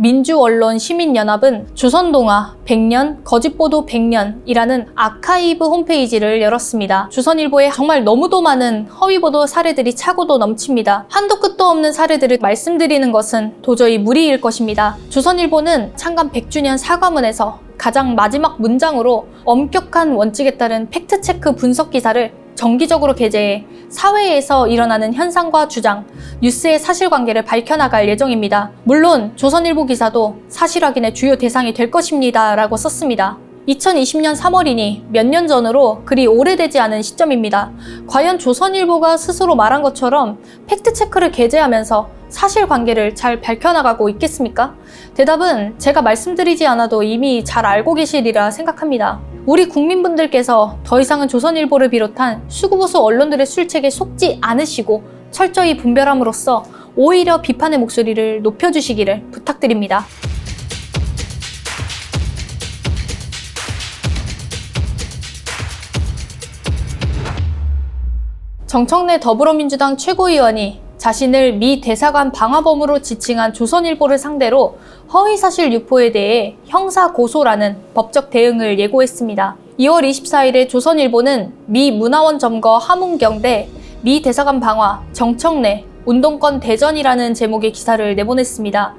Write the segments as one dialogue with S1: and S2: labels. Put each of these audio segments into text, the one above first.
S1: 민주언론시민연합은 조선동화 100년, 거짓보도 100년이라는 아카이브 홈페이지를 열었습니다. 조선일보에 정말 너무도 많은 허위보도 사례들이 차고도 넘칩니다. 한도 끝도 없는 사례들을 말씀드리는 것은 도저히 무리일 것입니다. 조선일보는 창간 100주년 사과문에서 가장 마지막 문장으로 엄격한 원칙에 따른 팩트체크 분석 기사를 정기적으로 게재해 사회에서 일어나는 현상과 주장, 뉴스의 사실관계를 밝혀나갈 예정입니다. 물론 조선일보 기사도 사실 확인의 주요 대상이 될 것입니다 라고 썼습니다. 2020년 3월이니 몇 년 전으로 그리 오래되지 않은 시점입니다. 과연 조선일보가 스스로 말한 것처럼 팩트체크를 게재하면서 사실관계를 잘 밝혀나가고 있겠습니까? 대답은 제가 말씀드리지 않아도 이미 잘 알고 계시리라 생각합니다. 우리 국민분들께서 더 이상은 조선일보를 비롯한 수구보수 언론들의 술책에 속지 않으시고 철저히 분별함으로써 오히려 비판의 목소리를 높여주시기를 부탁드립니다. 정청래 더불어민주당 최고위원이 자신을 미 대사관 방화범으로 지칭한 조선일보를 상대로 허위사실 유포에 대해 형사고소라는 법적 대응을 예고했습니다. 2월 24일에 조선일보는 미 문화원 점거 함은경 대 미 대사관 방화, 정청래, 운동권 대전이라는 제목의 기사를 내보냈습니다.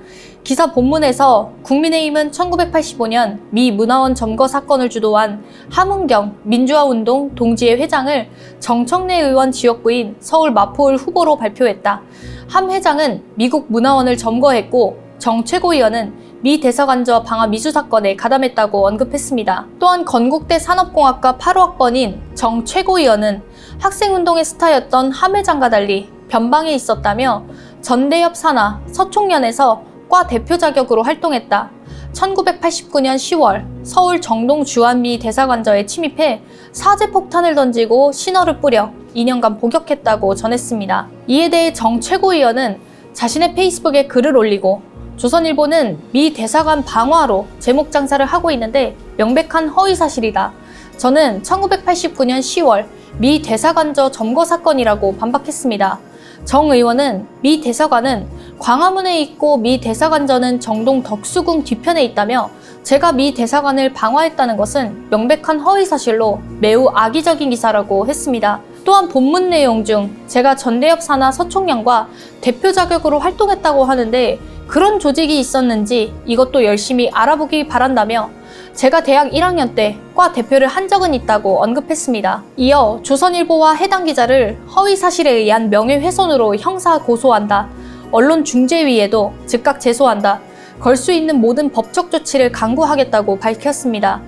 S1: 기사 본문에서 국민의힘은 1985년 미 문화원 점거 사건을 주도한 함은경 민주화운동 동지회 회장을 정청래 의원 지역구인 서울 마포을 후보로 발표했다. 함 회장은 미국 문화원을 점거했고 정 최고위원은 미 대사관저 방화 미수 사건에 가담했다고 언급했습니다. 또한 건국대 산업공학과 8호학번인 정 최고위원은 학생운동의 스타였던 함 회장과 달리 변방에 있었다며 전대협 산하 서총련에서 과 대표 자격으로 활동했다. 1989년 10월 서울 정동 주한미 대사관저에 침입해 사제폭탄을 던지고 신호를 뿌려 2년간 복역했다고 전했습니다. 이에 대해 정 최고위원은 자신의 페이스북에 글을 올리고 조선일보는 미 대사관 방화로 제목 장사를 하고 있는데 명백한 허위사실이다. 저는 1989년 10월 미 대사관저 점거 사건이라고 반박했습니다. 정 의원은 미 대사관은 광화문에 있고 미 대사관저는 정동 덕수궁 뒤편에 있다며 제가 미 대사관을 방화했다는 것은 명백한 허위사실로 매우 악의적인 기사라고 했습니다. 또한 본문 내용 중 제가 전대협 산하 서총련과 대표 자격으로 활동했다고 하는데 그런 조직이 있었는지 이것도 열심히 알아보기 바란다며 제가 대학 1학년 때 과 대표를 한 적은 있다고 언급했습니다. 이어 조선일보와 해당 기자를 허위사실에 의한 명예훼손으로 형사 고소한다. 언론중재위에도 즉각 제소한다. 걸 수 있는 모든 법적 조치를 강구하겠다고 밝혔습니다.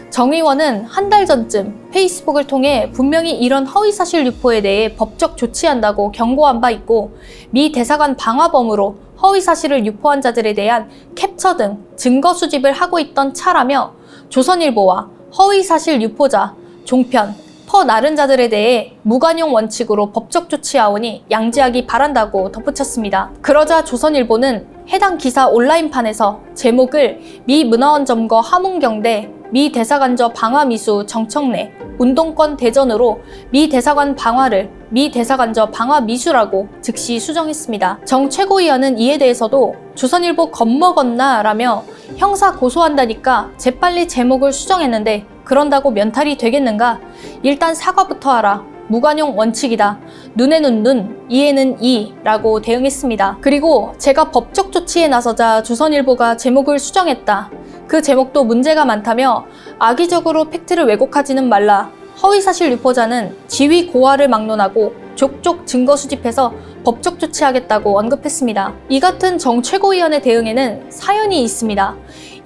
S1: 정 의원은 한 달 전쯤 페이스북을 통해 분명히 이런 허위사실 유포에 대해 법적 조치한다고 경고한 바 있고 미 대사관 방화범으로 허위사실을 유포한 자들에 대한 캡처 등 증거 수집을 하고 있던 차라며 조선일보와 허위사실 유포자, 종편, 퍼나른 자들에 대해 무관용 원칙으로 법적 조치하오니 양지하기 바란다고 덧붙였습니다. 그러자 조선일보는 해당 기사 온라인판에서 제목을 미 문화원 점거 함은경 대 미 대사관저 방화 미수 정청래, 운동권 대전으로 미 대사관 방화를 미 대사관저 방화 미수라고 즉시 수정했습니다. 정 최고위원은 이에 대해서도 조선일보 겁먹었나 라며 형사 고소한다니까 재빨리 제목을 수정했는데 그런다고 면탈이 되겠는가? 일단 사과부터 하라. 무관용 원칙이다. 눈에는 눈, 이에는 이 라고 대응했습니다. 그리고 제가 법적 조치에 나서자 조선일보가 제목을 수정했다. 그 제목도 문제가 많다며 악의적으로 팩트를 왜곡하지는 말라. 허위사실 유포자는 지위 고하를 막론하고 족족 증거 수집해서 법적 조치하겠다고 언급했습니다. 이 같은 정 최고위원의 대응에는 사연이 있습니다.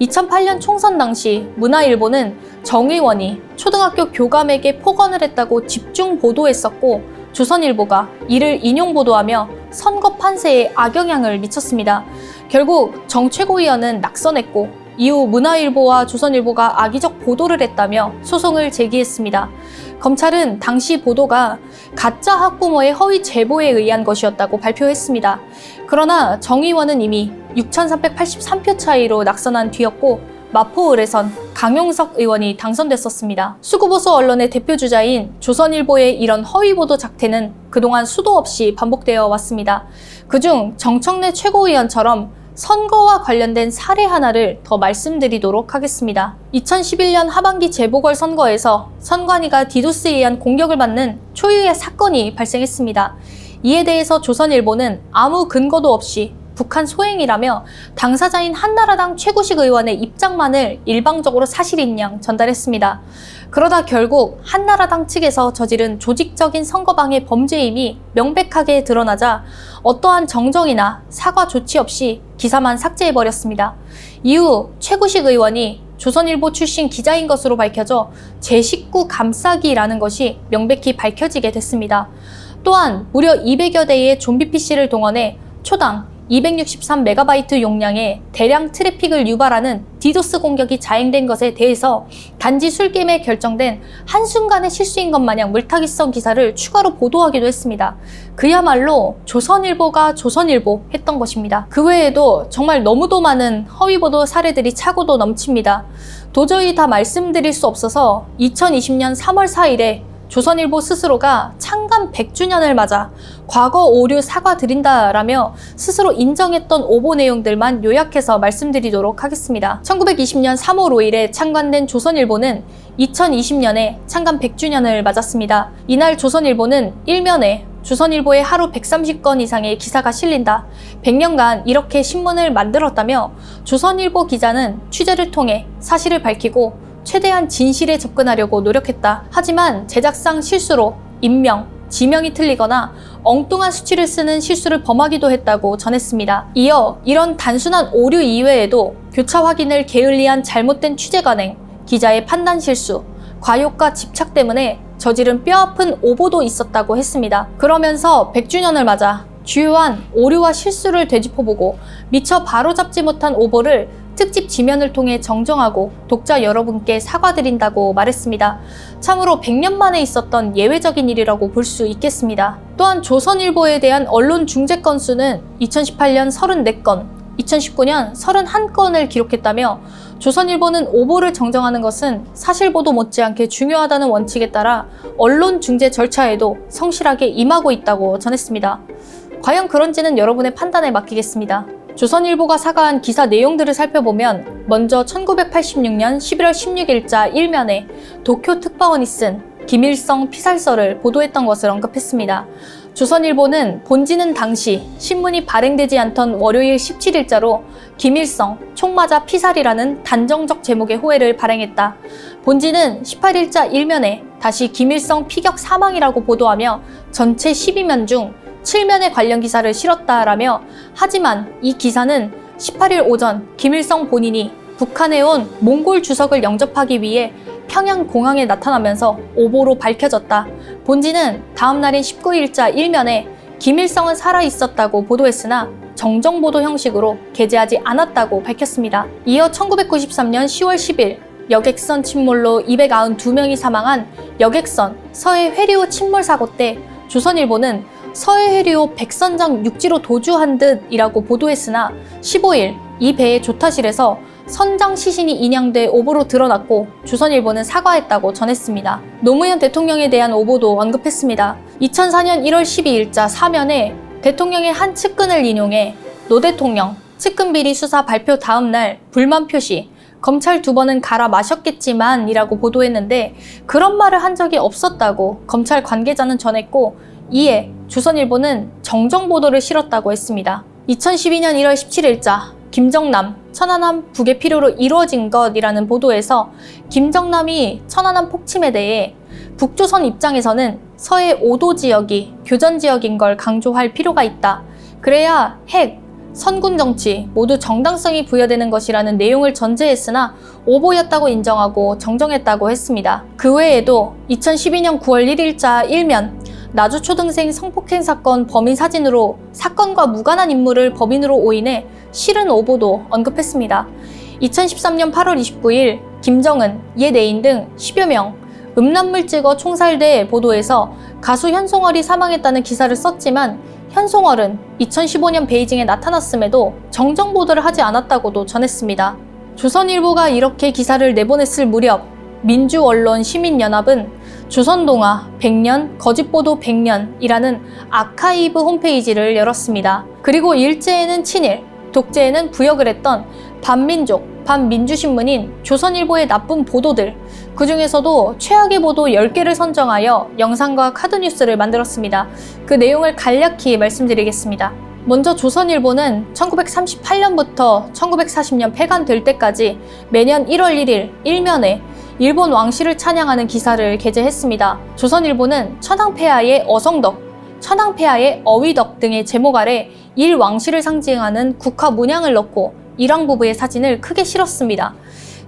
S1: 2008년 총선 당시 문화일보는 정 의원이 초등학교 교감에게 폭언을 했다고 집중 보도했었고 조선일보가 이를 인용 보도하며 선거 판세에 악영향을 미쳤습니다. 결국 정 최고위원은 낙선했고 이후 문화일보와 조선일보가 악의적 보도를 했다며 소송을 제기했습니다. 검찰은 당시 보도가 가짜 학부모의 허위 제보에 의한 것이었다고 발표했습니다. 그러나 정 의원은 이미 6,383표 차이로 낙선한 뒤였고 마포을에선 강용석 의원이 당선됐었습니다. 수구보수 언론의 대표주자인 조선일보의 이런 허위보도 작태는 그동안 수도 없이 반복되어 왔습니다. 그중 정청래 최고위원처럼 선거와 관련된 사례 하나를 더 말씀드리도록 하겠습니다. 2011년 하반기 재보궐선거에서 선관위가 디도스에 의한 공격을 받는 초유의 사건이 발생했습니다. 이에 대해서 조선일보는 아무 근거도 없이 북한 소행이라며 당사자인 한나라당 최구식 의원의 입장만을 일방적으로 사실인 양 전달했습니다. 그러다 결국 한나라당 측에서 저지른 조직적인 선거방해 범죄임이 명백하게 드러나자 어떠한 정정이나 사과 조치 없이 기사만 삭제해버렸습니다. 이후 최구식 의원이 조선일보 출신 기자인 것으로 밝혀져 제19 감싸기라는 것이 명백히 밝혀지게 됐습니다. 또한 무려 200여 대의 좀비 PC를 동원해 초당 263MB 용량의 대량 트래픽을 유발하는 디도스 공격이 자행된 것에 대해서 단지 술게임에 결정된 한순간의 실수인 것 마냥 물타기성 기사를 추가로 보도하기도 했습니다. 그야말로 조선일보가 조선일보 했던 것입니다. 그 외에도 정말 너무도 많은 허위보도 사례들이 차고도 넘칩니다. 도저히 다 말씀드릴 수 없어서 2020년 3월 4일에 조선일보 스스로가 창간 100주년을 맞아 과거 오류 사과드린다라며 스스로 인정했던 오보 내용들만 요약해서 말씀드리도록 하겠습니다. 1920년 3월 5일에 창간된 조선일보는 2020년에 창간 100주년을 맞았습니다. 이날 조선일보는 일면에 조선일보에 하루 130건 이상의 기사가 실린다. 100년간 이렇게 신문을 만들었다며 조선일보 기자는 취재를 통해 사실을 밝히고 최대한 진실에 접근하려고 노력했다. 하지만 제작상 실수로 인명, 지명이 틀리거나 엉뚱한 수치를 쓰는 실수를 범하기도 했다고 전했습니다. 이어 이런 단순한 오류 이외에도 교차 확인을 게을리한 잘못된 취재 관행, 기자의 판단 실수, 과욕과 집착 때문에 저지른 뼈아픈 오보도 있었다고 했습니다. 그러면서 100주년을 맞아 주요한 오류와 실수를 되짚어보고 미처 바로잡지 못한 오보를 특집 지면을 통해 정정하고 독자 여러분께 사과드린다고 말했습니다. 참으로 100년 만에 있었던 예외적인 일이라고 볼 수 있겠습니다. 또한 조선일보에 대한 언론 중재 건수는 2018년 34건, 2019년 31건을 기록했다며 조선일보는 오보를 정정하는 것은 사실보도 못지않게 중요하다는 원칙에 따라 언론 중재 절차에도 성실하게 임하고 있다고 전했습니다. 과연 그런지는 여러분의 판단에 맡기겠습니다. 조선일보가 사과한 기사 내용들을 살펴보면 먼저 1986년 11월 16일자 일면에 도쿄 특파원이 쓴 김일성 피살설을 보도했던 것을 언급했습니다. 조선일보는 본지는 당시 신문이 발행되지 않던 월요일 17일자로 김일성 총 맞아 피살이라는 단정적 제목의 호해를 발행했다. 본지는 18일자 일면에 다시 김일성 피격 사망이라고 보도하며 전체 12면 중 7면의 관련 기사를 실었다라며 하지만 이 기사는 18일 오전 김일성 본인이 북한에 온 몽골 주석을 영접하기 위해 평양 공항에 나타나면서 오보로 밝혀졌다. 본지는 다음 날인 19일자 일면에 김일성은 살아있었다고 보도했으나 정정보도 형식으로 게재하지 않았다고 밝혔습니다. 이어 1993년 10월 10일 여객선 침몰로 292명이 사망한 여객선 서해 회리호 침몰 사고 때 조선일보는 서해 회리호 백선장 육지로 도주한 듯이라고 보도했으나 15일 이 배의 조타실에서 선장 시신이 인양돼 오보로 드러났고 조선일보는 사과했다고 전했습니다. 노무현 대통령에 대한 오보도 언급했습니다. 2004년 1월 12일자 사면에 대통령의 한 측근을 인용해 노 대통령 측근 비리 수사 발표 다음 날 불만 표시 검찰 2번은 갈아 마셨겠지만 이라고 보도했는데 그런 말을 한 적이 없었다고 검찰 관계자는 전했고 이에 조선일보는 정정보도를 실었다고 했습니다. 2012년 1월 17일자 김정남, 천안함 북의 필요로 이루어진 것이라는 보도에서 김정남이 천안함 폭침에 대해 북조선 입장에서는 서해 5도 지역이 교전 지역인 걸 강조할 필요가 있다. 그래야 핵, 선군 정치 모두 정당성이 부여되는 것이라는 내용을 전제했으나 오보였다고 인정하고 정정했다고 했습니다. 그 외에도 2012년 9월 1일자 일면 나주 초등생 성폭행 사건 범인 사진으로 사건과 무관한 인물을 범인으로 오인해 실은 오보도 언급했습니다. 2013년 8월 29일 김정은, 예내인 등 10여 명 음란물 찍어 총살돼 보도에서 가수 현송월이 사망했다는 기사를 썼지만 현송월은 2015년 베이징에 나타났음에도 정정 보도를 하지 않았다고도 전했습니다. 조선일보가 이렇게 기사를 내보냈을 무렵 민주언론시민연합은 조선동화 100년, 거짓보도 100년이라는 아카이브 홈페이지를 열었습니다. 그리고 일제에는 친일, 독재에는 부역을 했던 반민족, 반민주신문인 조선일보의 나쁜 보도들, 그 중에서도 최악의 보도 10개를 선정하여 영상과 카드뉴스를 만들었습니다. 그 내용을 간략히 말씀드리겠습니다. 먼저 조선일보는 1938년부터 1940년 폐간될 때까지 매년 1월 1일 일면에 일본 왕실을 찬양하는 기사를 게재했습니다. 조선일보는 천황폐하의 어성덕, 천황폐하의 어위덕 등의 제목 아래 일왕실을 상징하는 국화 문양을 넣고 일왕 부부의 사진을 크게 실었습니다.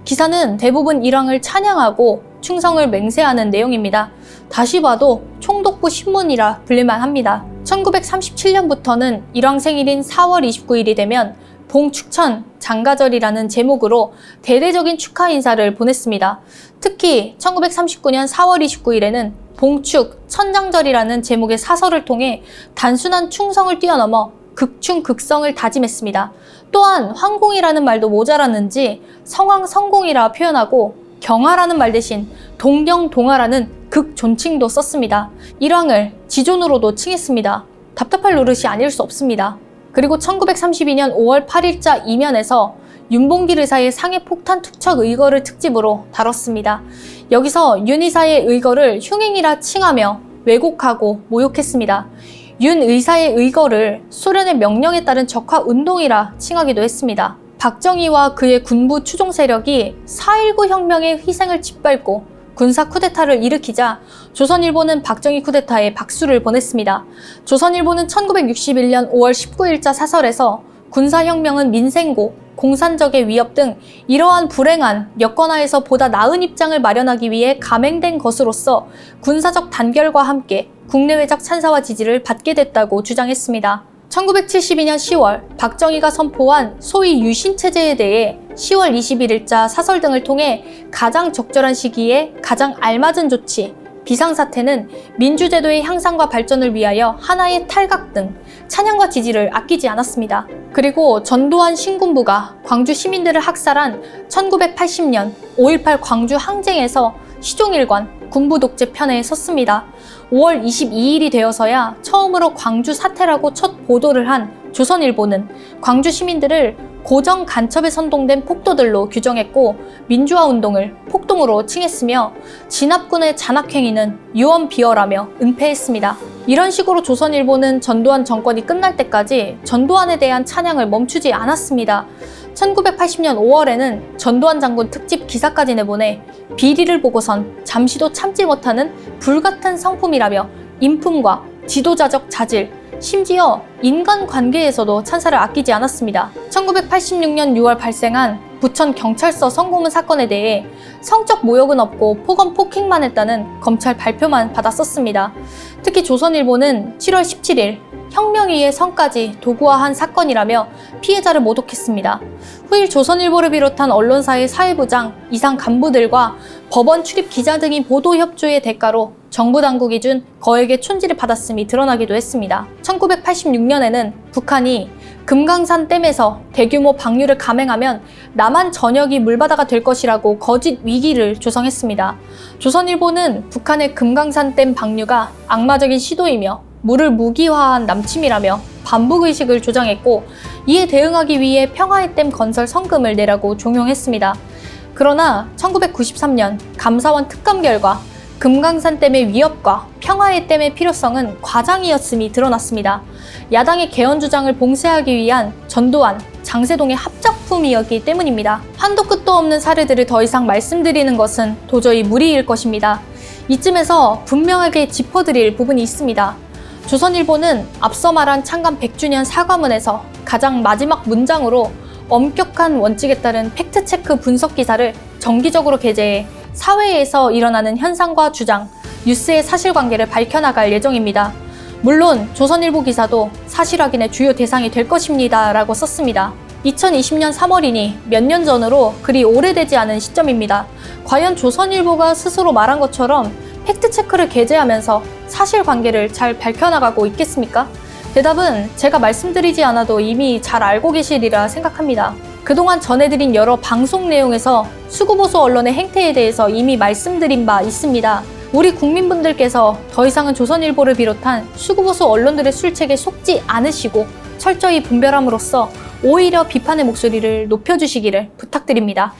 S1: 기사는 대부분 일왕을 찬양하고 충성을 맹세하는 내용입니다. 다시 봐도 총독부 신문이라 불릴만 합니다. 1937년부터는 일왕 생일인 4월 29일이 되면 봉축천 장가절이라는 제목으로 대대적인 축하 인사를 보냈습니다. 특히 1939년 4월 29일에는 봉축 천장절이라는 제목의 사설을 통해 단순한 충성을 뛰어넘어 극충극성을 다짐했습니다. 또한 황공이라는 말도 모자랐는지 성황성공이라 표현하고 경하라는 말 대신 동경동하라는 극존칭도 썼습니다. 일왕을 지존으로도 칭했습니다. 답답할 노릇이 아닐 수 없습니다. 그리고 1932년 5월 8일자 이면에서 윤봉길 의사의 상해 폭탄 투척 의거를 특집으로 다뤘습니다. 여기서 윤 의사의 의거를 흉행이라 칭하며 왜곡하고 모욕했습니다. 윤 의사의 의거를 소련의 명령에 따른 적화 운동이라 칭하기도 했습니다. 박정희와 그의 군부 추종 세력이 4.19 혁명의 희생을 짓밟고 군사 쿠데타를 일으키자 조선일보는 박정희 쿠데타에 박수를 보냈습니다. 조선일보는 1961년 5월 19일자 사설에서 군사혁명은 민생고, 공산적의 위협 등 이러한 불행한 여건하에서 보다 나은 입장을 마련하기 위해 감행된 것으로서 군사적 단결과 함께 국내외적 찬사와 지지를 받게 됐다고 주장했습니다. 1972년 10월 박정희가 선포한 소위 유신체제에 대해 10월 21일자 사설 등을 통해 가장 적절한 시기에 가장 알맞은 조치, 비상사태는 민주제도의 향상과 발전을 위하여 하나의 탈각 등 찬양과 지지를 아끼지 않았습니다. 그리고 전두환 신군부가 광주 시민들을 학살한 1980년 5.18 광주 항쟁에서 시종일관 군부 독재 편에 섰습니다. 5월 22일이 되어서야 처음으로 광주 사태라고 첫 보도를 한 조선일보는 광주 시민들을 고정 간첩에 선동된 폭도들로 규정했고 민주화운동을 폭동으로 칭했으며 진압군의 잔악행위는 유언비어라며 은폐했습니다. 이런 식으로 조선일보는 전두환 정권이 끝날 때까지 전두환에 대한 찬양을 멈추지 않았습니다. 1980년 5월에는 전두환 장군 특집 기사까지 내보내 비리를 보고선 잠시도 참지 못하는 불같은 성품이라며 인품과 지도자적 자질, 심지어 인간관계에서도 찬사를 아끼지 않았습니다. 1986년 6월 발생한 부천 경찰서 성고문 사건에 대해 성적 모욕은 없고 폭언 폭행만 했다는 검찰 발표만 받았었습니다. 특히 조선일보는 7월 17일 혁명위의 성까지 도구화한 사건이라며 피해자를 모독했습니다. 후일 조선일보를 비롯한 언론사의 사회부장, 이상 간부들과 법원 출입 기자 등이 보도 협조의 대가로 정부 당국이 준 거액의 촌지를 받았음이 드러나기도 했습니다. 1986년에는 북한이 금강산 댐에서 대규모 방류를 감행하면 남한 전역이 물바다가 될 것이라고 거짓 위기를 조성했습니다. 조선일보는 북한의 금강산 댐 방류가 악마적인 시도이며 물을 무기화한 남침이라며 반북의식을 조장했고 이에 대응하기 위해 평화의 댐 건설 성금을 내라고 종용했습니다. 그러나 1993년 감사원 특감 결과 금강산 댐의 위협과 평화의 댐의 필요성은 과장이었음이 드러났습니다. 야당의 개헌 주장을 봉쇄하기 위한 전두환, 장세동의 합작품이었기 때문입니다. 한도 끝도 없는 사례들을 더 이상 말씀드리는 것은 도저히 무리일 것입니다. 이쯤에서 분명하게 짚어드릴 부분이 있습니다. 조선일보는 앞서 말한 창간 100주년 사과문에서 가장 마지막 문장으로 엄격한 원칙에 따른 팩트체크 분석 기사를 정기적으로 게재해 사회에서 일어나는 현상과 주장, 뉴스의 사실관계를 밝혀나갈 예정입니다. 물론 조선일보 기사도 사실 확인의 주요 대상이 될 것입니다 라고 썼습니다. 2020년 3월이니 몇 년 전으로 그리 오래되지 않은 시점입니다. 과연 조선일보가 스스로 말한 것처럼 팩트체크를 게재하면서 사실관계를 잘 밝혀나가고 있겠습니까? 대답은 제가 말씀드리지 않아도 이미 잘 알고 계시리라 생각합니다. 그동안 전해드린 여러 방송 내용에서 수구보수 언론의 행태에 대해서 이미 말씀드린 바 있습니다. 우리 국민분들께서 더 이상은 조선일보를 비롯한 수구보수 언론들의 술책에 속지 않으시고 철저히 분별함으로써 오히려 비판의 목소리를 높여주시기를 부탁드립니다.